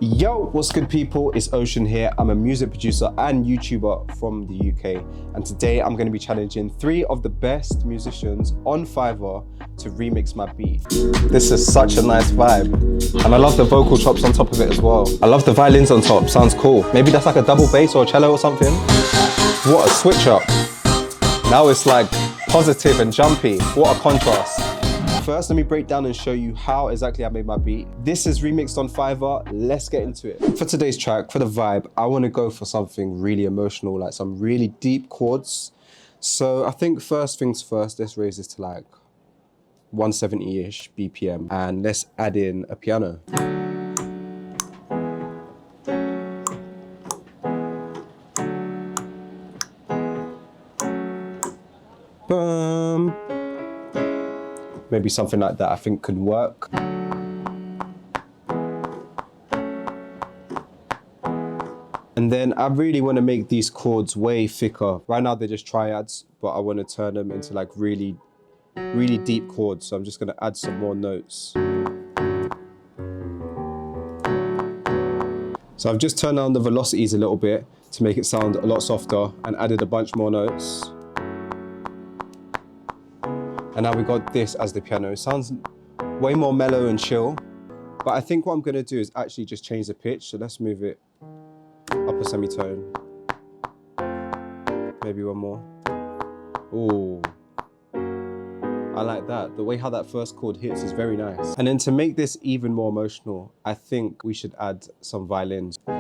Yo, what's good people? It's Ocean here. I'm a music producer and YouTuber from the UK. And today I'm gonna be challenging 3 of the best musicians on Fiverr to remix my beat. This is such a nice vibe. And I love the vocal chops on top of it as well. I love the violins on top, sounds cool. Maybe that's like a double bass or a cello or something. What a switch up. Now it's like positive and jumpy. What a contrast. First, let me break down and show you how exactly I made my beat. This is remixed on Fiverr. Let's get into it. For today's track, for the vibe, I want to go for something really emotional, like some really deep chords. So I think first things first, let's raise this to like 170-ish BPM and let's add in a piano. Boom. Maybe something like that I think could work. And then I really want to make these chords way thicker. Right now they're just triads, but I want to turn them into like really deep chords. So I'm just going to add some more notes. So I've just turned down the velocities a little bit to make it sound a lot softer and added a bunch more notes. And now we got this as the piano. It sounds way more mellow and chill. But I think what I'm gonna do is actually just change the pitch. So let's move it up a semitone. Maybe one more. Ooh, I like that. The way how that first chord hits is very nice. And then to make this even more emotional, I think we should add some violins. And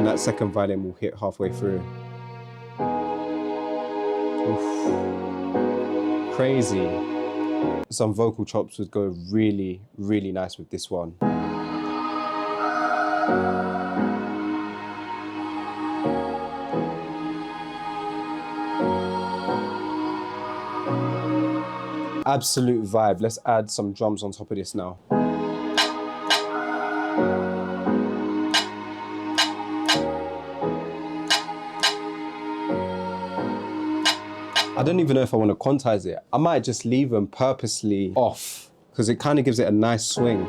that second violin will hit halfway through. Oof. Crazy. Some vocal chops would go really nice with this one. Absolute vibe. Let's add some drums on top of this now. I don't even know if I want to quantize it. I might just leave them purposely off because it kind of gives it a nice swing.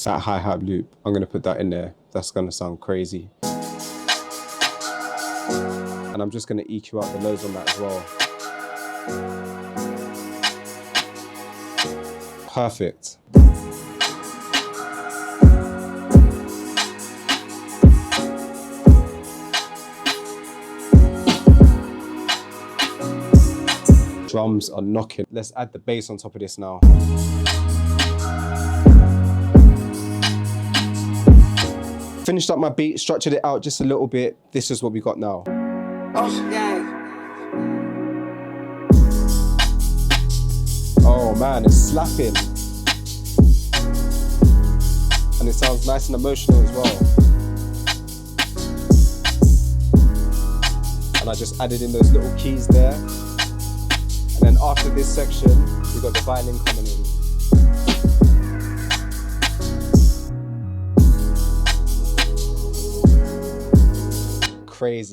That hi-hat loop, I'm going to put that in there. That's going to sound crazy. And I'm just going to EQ out the lows on that as well. Perfect. Drums are knocking. Let's add the bass on top of this now. Finished up my beat, structured it out just a little bit. This is what we got now. Oh man, it's slapping. And it sounds nice and emotional as well. And I just added in those little keys there. And then after this section, we got the violin coming in.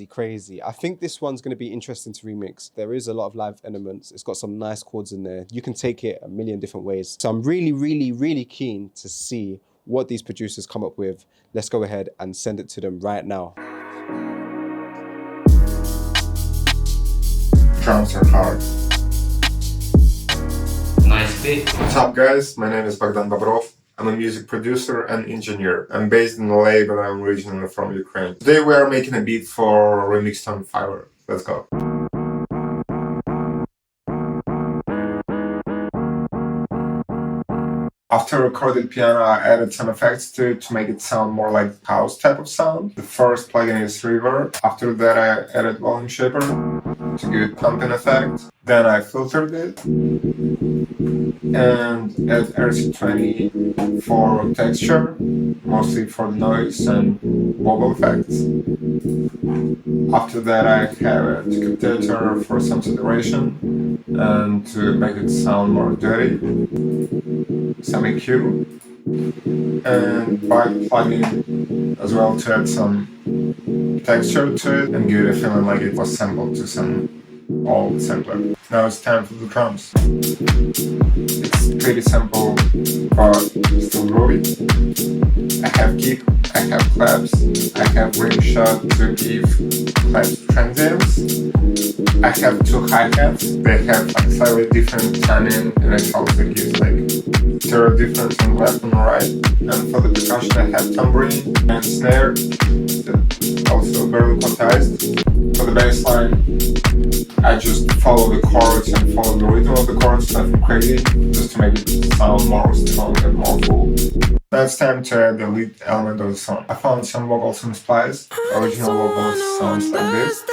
Crazy. I think this one's going to be interesting to remix. There is a lot of live elements. It's got some nice chords in there. You can take it a million different ways. So I'm really keen to see what these producers come up with. Let's go ahead and send it to them right now. Drums are hard. Nice beat. What's up guys, my name is Bogdan. I'm a music producer and engineer. I'm based in LA, but I'm originally from Ukraine. Today we are making a beat for RemixedOnFiverr. Let's go. After recorded piano, I added some effects to it to make it sound more like house type of sound. The first plugin is Reverb. After that I added volume shaper to give it pumping effect. Then I filtered it and added RC20 for texture, mostly for noise and wobble effects. After that I have a decapitator for some saturation and to make it sound more dirty. Some EQ and vibe plugin as well to add some texture to it and give it a feeling like it was sampled to some old sampler. Now it's time for the drums. pretty simple, but still groovy. I have kick, I have claps, I have ring shot to give claps transients. I have two hi-hats, they have a slightly different timing and it also gives like zero difference on left and right. And for the percussion I have tambourine and snare, also barely quantized. For the bass line, I just follow the chords and follow the rhythm of the chords, nothing crazy, just to make it sound more strong and more full. Now it's time to add the lead element of the song. I found some vocals and splice. Original vocals sounds like this.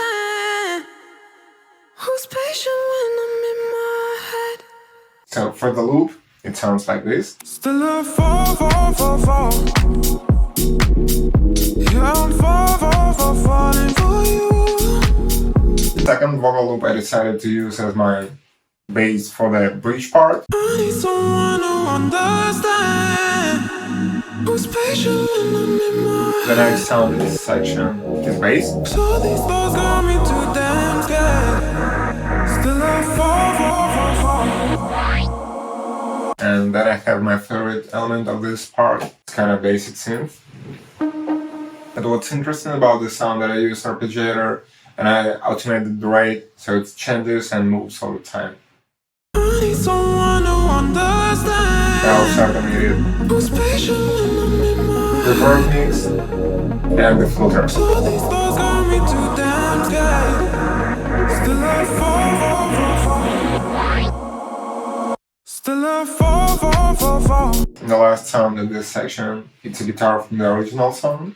Who's patient when I'm in my head? So for the loop, it sounds like this. Still a fall. Yeah, I'm falling for you. The second vocal loop I decided to use as my bass for the bridge part. I need someone who understands. Who's patient when I'm in my head? Then I sound this section, this bass. So these thoughts got me too damn scared. Still a fall. And then I have my favorite element of this part. It's kind of basic synth. And what's interesting about this sound that I use arpeggiator and I automated the rate so it changes and moves all the time. I need someone who understands. I also automated Who's patient when I'm in my head? reverb mix and the filter. So these thoughts got me too damn scared. Still a fall. Still a fall. And the last sound in this section, it's a guitar from the original song.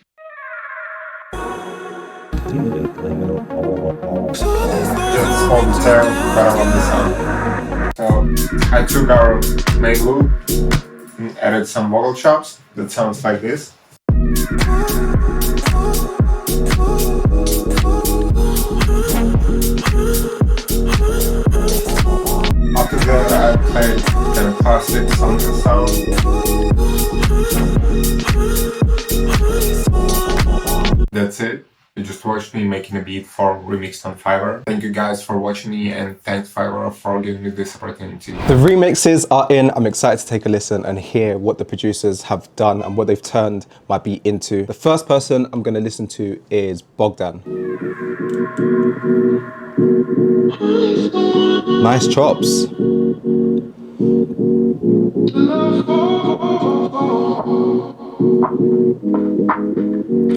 Just small detail, but I love the sound. So I took our main loop and added some vocal chops that sounds like this. After that, I played kind of classic songs and sound. That's it. You just watched me making a beat for Remixed on Fiverr. Thank you guys for watching me and thanks Fiverr for giving me this opportunity. The remixes are in. I'm excited to take a listen and hear what the producers have done and what they've turned my beat into. The first person I'm going to listen to is Bogdan. Nice chops.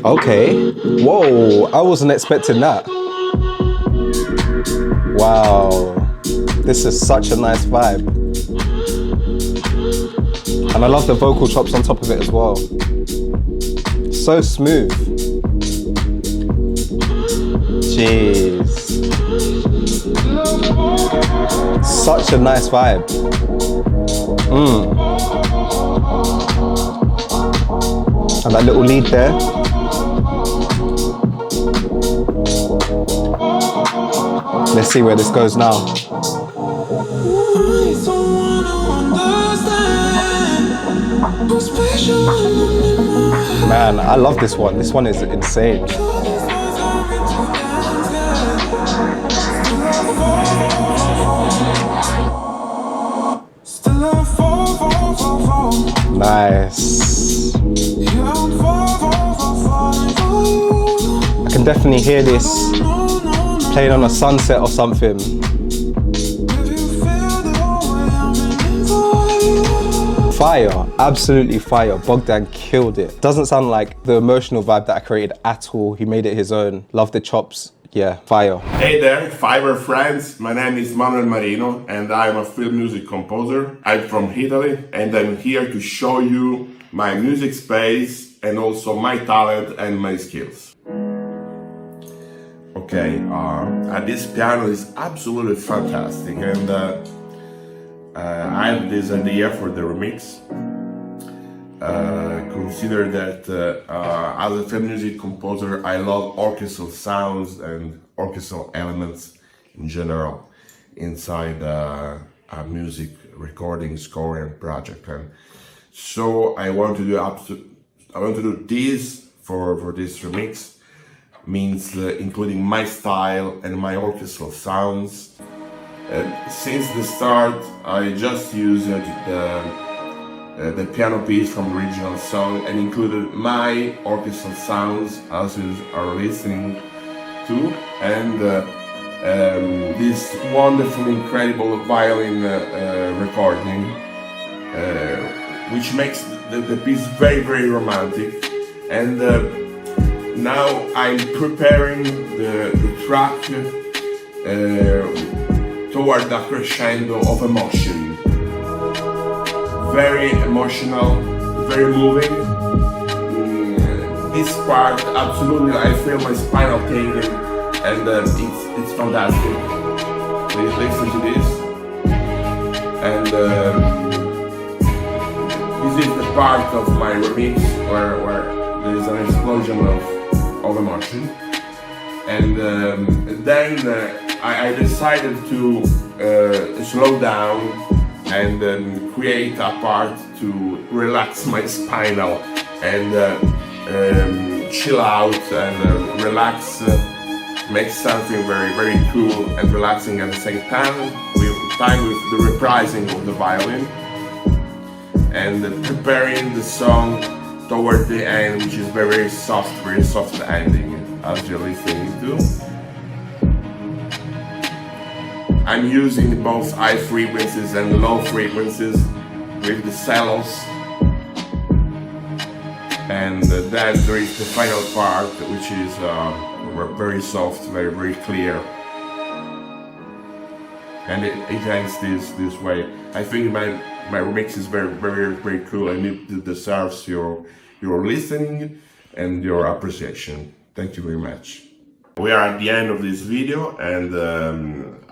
Okay. Whoa, I wasn't expecting that. Wow. This is such a nice vibe. And I love the vocal chops on top of it as well. So smooth. Jeez. Such a nice vibe. And that little lead there. Let's see where this goes now. Man, I love this one. This one is insane. Nice. I can definitely hear this playing on a sunset or something. Fire, absolutely fire. Bogdan killed it. Doesn't sound like the emotional vibe that I created at all. He made it his own. Love the chops. Yeah, fire. Hey there, Fiverr friends. My name is Manuel and I'm a film music composer. I'm from Italy and I'm here to show you my music space and also my talent and my skills. Okay, this piano is absolutely fantastic and I have this idea for the remix. Consider that as a film music composer, I love orchestral sounds and orchestral elements in general inside a music recording, scoring project. And so I want to do this for this remix. Means including my style and my orchestral sounds. Since the start, I just used the piano piece from the original song and included my orchestral sounds as you are listening to, and this wonderful, incredible violin recording, which makes the piece very, very romantic. And now I'm preparing the track toward the crescendo of emotion. Very emotional, very moving. This part, absolutely, I feel my spinal tingling, and it's fantastic. Please listen to this. And this is the part of my remix where there is an explosion of emotion. And then I decided to slow down and create a part to relax my spinal and chill out and relax, make something very, very cool and relaxing at the same time with the reprising of the violin and preparing the song toward the end, which is very soft ending as you're listening to. I'm using both high frequencies and low frequencies with the cellos, and then there is the final part, which is very soft, very, very clear, and it ends this way. I think my remix is very, very, very cool, and it deserves your listening and your appreciation. Thank you very much. We are at the end of this video, and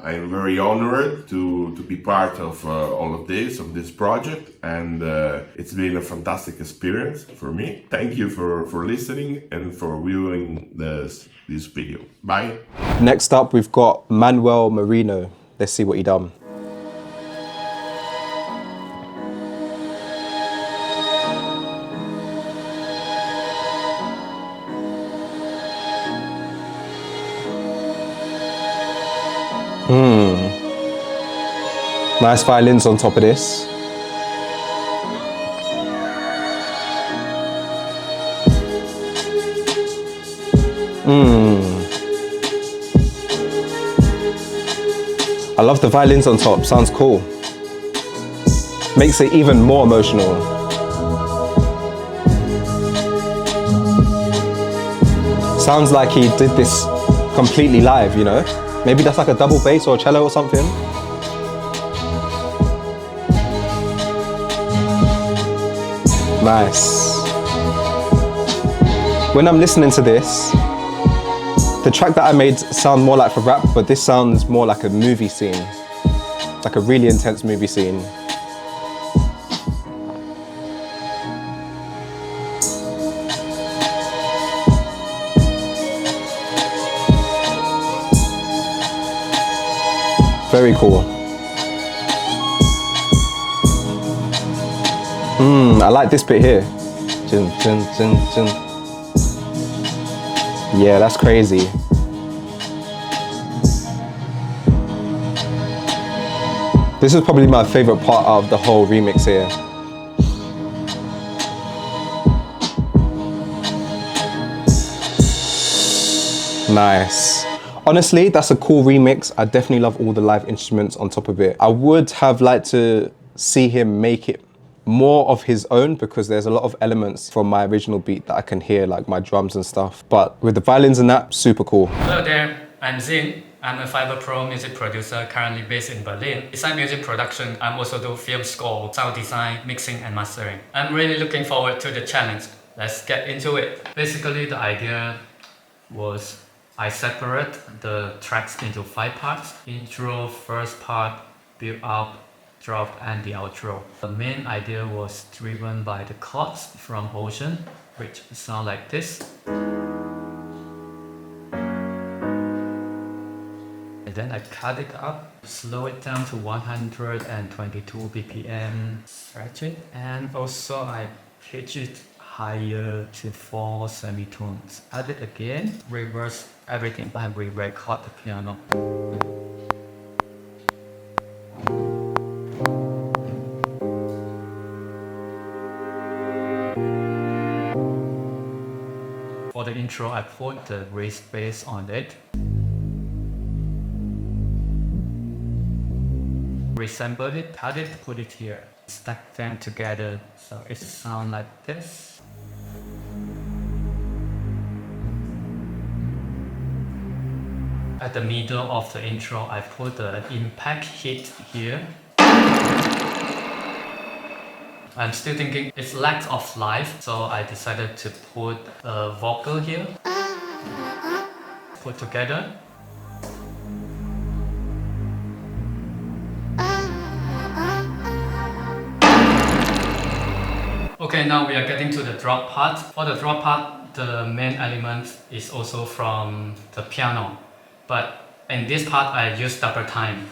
I'm very honored to be part of all of this project, and it's been a fantastic experience for me. Thank you for listening and for viewing this video. Bye. Next up, we've got Manuel Marino. Let's see what he done. Nice violins on top of this. I love the violins on top, sounds cool. Makes it even more emotional. Sounds like he did this completely live, you know? Maybe that's like a double bass or a cello or something. Nice. When I'm listening to this, the track that I made sound more like for rap, but this sounds more like a movie scene. Like a really intense movie scene. Very cool. I like this bit here. Yeah, that's crazy. This is probably my favorite part of the whole remix here. Nice. Honestly, that's a cool remix. I definitely love all the live instruments on top of it. I would have liked to see him make it more of his own, because there's a lot of elements from my original beat that I can hear, like my drums and stuff. But with the violins and that, super cool. Hello there, I'm Zin. I'm a Fiverr Pro music producer currently based in Berlin. Besides music production, I'm also do film score, sound design, mixing and mastering. I'm really looking forward to the challenge. Let's get into it. Basically, the idea was I separate the tracks into 5 parts. Intro, first part, build up, drop, and the outro. The main idea was driven by the chords from Ocean, which sound like this. And then I cut it up, slow it down to 122 BPM, stretch it, and also I pitch it higher to 4 semitones. Add it again, reverse everything, and re-record the piano. For the intro, I put the raised bass on it. Reassemble it, cut it, put it here. Stack them together so it sounds like this. At the middle of the intro, I put the impact hit here. I'm still thinking it's lack of life, so I decided to put a vocal here. Put together. Okay, now we are getting to the drop part. For the drop part, the main element is also from the piano. But in this part, I use double time.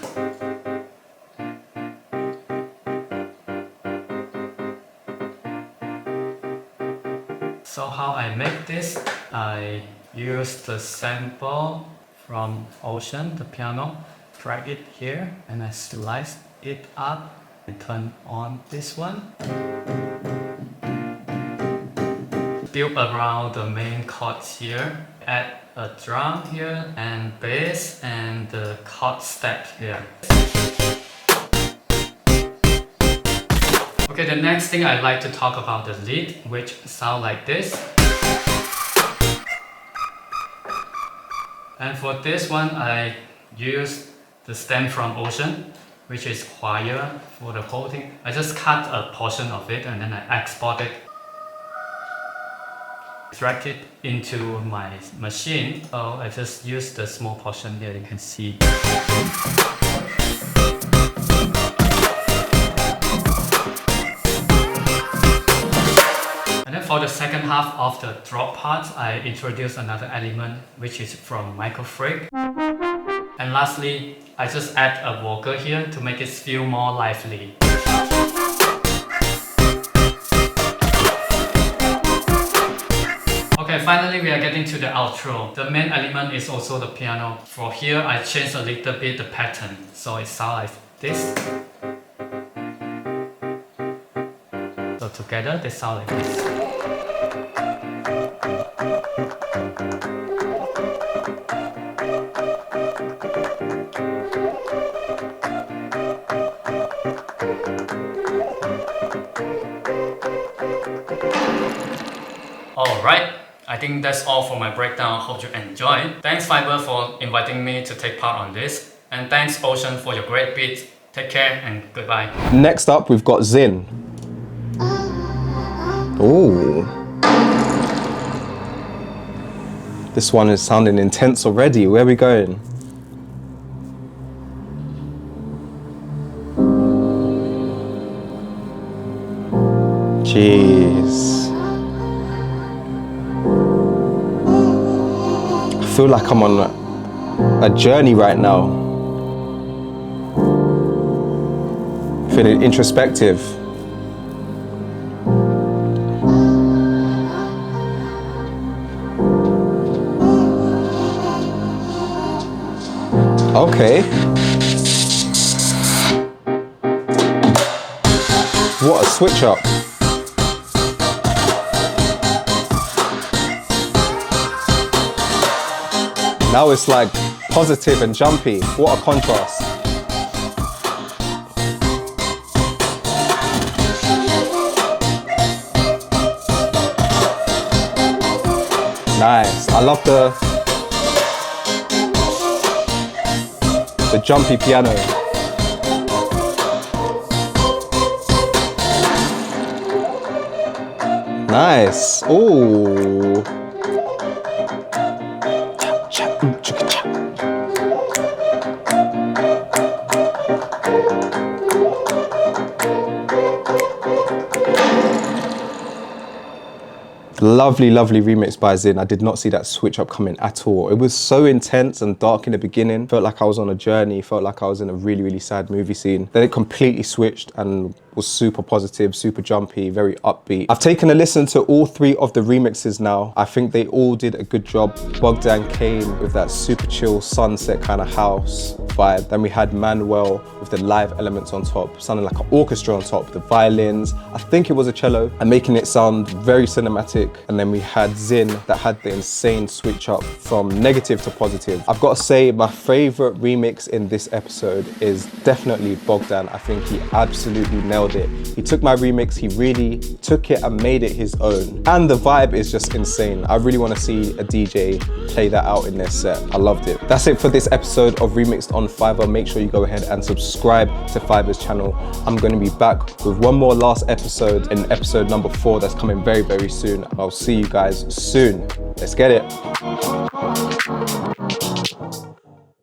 So how I make this, I use the sample from Ocean, the piano, drag it here, and I slice it up and turn on this one. Build around the main chords here, add a drum here, and bass, and the chord step here. Okay, the next thing I like to talk about the lead, which sound like this. And for this one, I use the stem from Ocean, which is choir for the whole thing. I just cut a portion of it and then I export it. Drag it into my machine. So I just use the small portion here, you can see. And then for the second half of the drop part, I introduce another element which is from microfreak. And lastly, I just add a vocal here to make it feel more lively. Okay, finally we are getting to the outro. The main element is also the piano. For here, I changed a little bit the pattern, so it sounds like this. So together, they sound like this. Alright, I think that's all for my breakdown. Hope you enjoyed. Thanks Fiverr for inviting me to take part on this. And thanks Ocean for your great beats. Take care and goodbye. Next up, we've got Zin. Ooh. This one is sounding intense already. Where are we going? Jeez. I feel like I'm on a journey right now. Feeling introspective. Okay. What a switch up. Now it's like positive and jumpy. What a contrast. Nice. I love the jumpy piano. Nice. Ooh. Lovely, lovely remix by Zin. I did not see that switch up coming at all. It was so intense and dark in the beginning. Felt like I was on a journey. Felt like I was in a really, really sad movie scene. Then it completely switched and was super positive, super jumpy, very upbeat. I've taken a listen to all 3 of the remixes now. I think they all did a good job. Bogdan came with that super chill sunset kind of house vibe. Then we had Manuel with the live elements on top, sounding like an orchestra on top, the violins, I think it was a cello, and making it sound very cinematic. And then we had Zin that had the insane switch up from negative to positive. I've got to say, my favorite remix in this episode is definitely Bogdan. I think he absolutely nailed it. He took my remix, he really took it and made it his own. And the vibe is just insane. I really want to see a DJ play that out in their set. I loved it. That's it for this episode of Remixed on Fiverr. Make sure you go ahead and subscribe to Fiverr's channel. I'm going to be back with one more last episode in episode number 4 that's coming very, very soon. I'll see you guys soon. Let's get it.